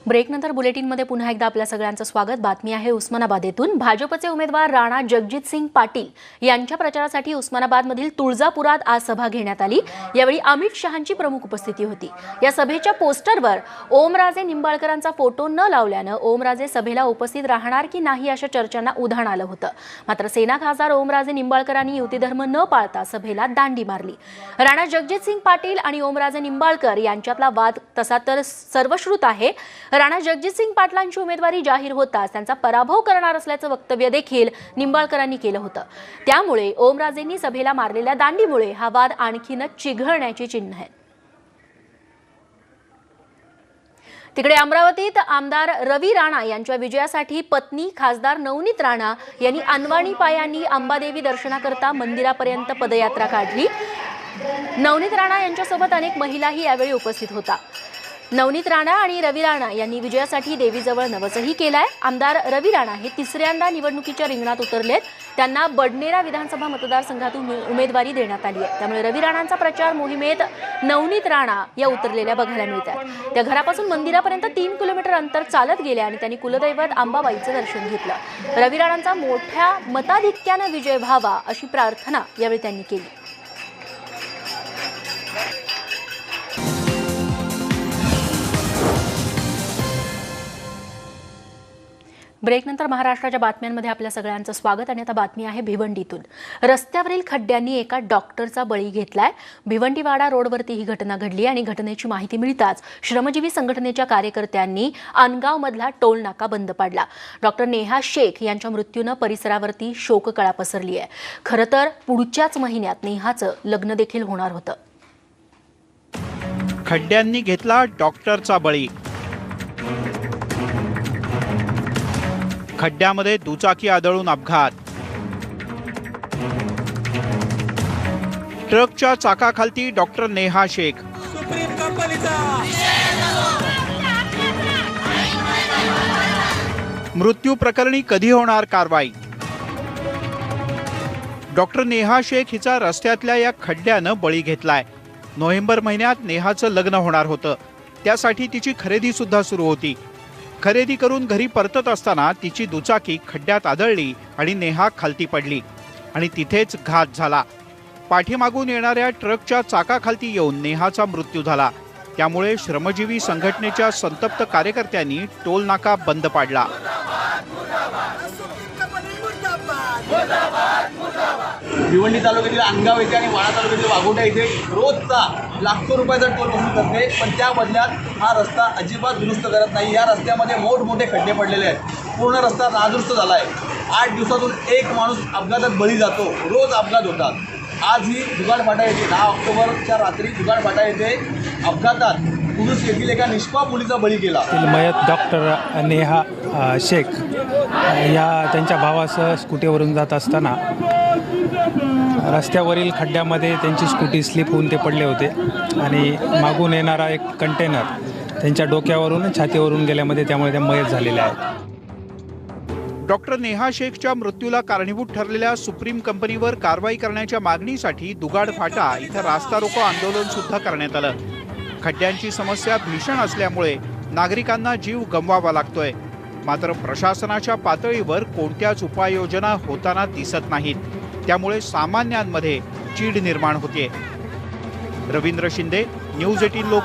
ब्रेकनंतर बुलेटिनमध्ये पुन्हा एकदा आपल्या सगळ्यांचं स्वागत। बातमी आहे उस्मानाबाद येथून। भाजपचे उमेदवार राणा जगजितसिंग पाटील यांच्या प्रचारासाठी उस्मानाबादमधील तुळजापुरात आज सभा घेण्यात आली। यावेळी अमित शहांची प्रमुख उपस्थिती होती। या सभेच्या पोस्टरवर ओमराजे निंबाळकरांचा फोटो न लावल्याने ओमराजे सभेला उपस्थित राहणार की नाही अशा चर्चांना उधाण आलं होतं। मात्र सेना खासदार ओमराजे निंबाळकरांनी युती धर्म न पाळता सभेला दांडी मारली। राणा जगजितसिंग पाटील आणि ओमराजे निंबाळकर यांच्यातला वाद तसा तर सर्वश्रुत आहे। राणा जगजितसिंग पाटलांची उमेदवारी जाहीर होताच त्यांचा पराभव करणार असल्याचं वक्तव्य देखील निंबाळकरांनी केलं होतं। त्यामुळे ओमराजेंनी सभेला मारलेल्या दांडीमुळे हा वाद आणखीनच चिघळण्याची चिन्ह आहेत। तिकडे अमरावतीत आमदार रवी राणा यांच्या विजयासाठी पत्नी खासदार नवनीत राणा यांनी अनवाणी पायांनी अंबादेवी दर्शनाकरता मंदिरापर्यंत पदयात्रा काढली। नवनीत राणा यांच्यासोबत अनेक महिलाही यावेळी उपस्थित होत्या। नवनीत राणा आणि रवी राणा यांनी विजयासाठी देवीजवळ नवसही केलाय। आमदार रवी राणा हे तिसऱ्यांदा निवडणुकीच्या रिंगणात उतरलेत। त्यांना बडनेरा विधानसभा मतदारसंघातून उमेदवारी देण्यात आली आहे। त्यामुळे रवी राणांचा प्रचार मोहिमेत नवनीत राणा या उतरलेल्या बघायला मिळतात। त्या घरापासून मंदिरापर्यंत 3 किलोमीटर अंतर चालत गेल्या आणि त्यांनी कुलदैवत अंबाबाईचं दर्शन घेतलं। रवी राणांचा मोठ्या मताधिक्याने विजय व्हावा अशी प्रार्थना यावेळी त्यांनी केली। ब्रेकनंतर महाराष्ट्राच्या बातम्यांमध्ये आपल्या सगळ्यांचं स्वागत आणि आता बातमी आहे भिवंडीतून। रस्त्यावरील खड्ड्यांनी एका डॉक्टरचा बळी घेतलाय। भिवंडीवाडा रोडवरती ही घटना घडली आणि घटनेची माहिती मिळताच श्रमजीवी संघटनेच्या कार्यकर्त्यांनी अनगावमधला टोल नाका बंद पाडला। डॉक्टर नेहा शेख यांच्या मृत्यूने परिसरावरती शोककळा पसरली आहे। खरं तर पुढच्याच महिन्यात नेहाचं लग्न देखील होणार होतं। खड्ड्यांनी घेतला डॉक्टरचा बळी। खड्ड्यामध्ये दुचाकी आदळून अपघात। ट्रकच्या चाकाखालती डॉक्टर नेहा शेख। मृत्यू प्रकरणी कधी होणार कारवाई? डॉक्टर नेहा शेख हिचा रस्त्यातल्या या खड्ड्यानं बळी घेतलाय। नोव्हेंबर महिन्यात नेहाचं लग्न होणार होतं। त्यासाठी तिची खरेदी सुद्धा सुरू होती। खरेदी करून घरी परतत असताना तिची दुचाकी खड्ड्यात आदळली आणि नेहा खालती पडली आणि तिथेच घात झाला। पाठीमागून येणाऱ्या ट्रकच्या चाकाखालती येऊन नेहाचा मृत्यू झाला। त्यामुळे श्रमजीवी संघटनेच्या संतप्त कार्यकर्त्यांनी टोल नाका बंद पाडला। भिवंडी तालुक्यातील अनगाव येथे आणि वाडा तालुक्यातील वाघोटा येथे रोजचा लाखो रुपयाचा टोल वसूल करते, पण त्या बदल्यात हा रस्ता अजिबात दुरुस्त करत नाही। या रस्त्यामध्ये मोठमोठे खड्डे पडलेले आहेत। पूर्ण रस्ता नादुरुस्त झाला आहे। 8 दिवसातून एक माणूस अपघातात बळी जातो। रोज अपघात होतात। आज ही जुगाड फाटा येथे 10 ऑक्टोबरच्या रात्री जुगाड फाटा येथे अपघातात पुरुष येथील एका निष्पाप मुलीचा बळी गेला। मयत डॉक्टर नेहा शेख या त्यांच्या भावासह स्कूटीवरून जात असताना रस्त्यावरील खड्ड्यामध्ये त्यांची स्कूटी स्लिप होऊन ते पडले होते आणि मागून येणारा एक कंटेनर त्यांच्या डोक्यावरून छातीवरून गेल्यामध्ये त्यामुळे त्या मयत झालेल्या आहेत। डॉक्टर नेहा शेखच्या मृत्यूला कारणीभूत ठरलेल्या सुप्रीम कंपनीवर कारवाई करण्याच्या मागणीसाठी दुगाड फाटा इथं रास्ता रोको आंदोलन सुद्धा करण्यात आलं। खड्ड्यांची समस्या भीषण असल्यामुळे नागरिकांना जीव गमवावा लागतोय। मात्र प्रशासनाच्या पातळीवर कोणत्याच उपाययोजना होताना दिसत नाहीत। त्यामुळे सामान्यांमध्ये चीड निर्माण होते। रवींद्र शिंदे, न्यूज 18 लोक।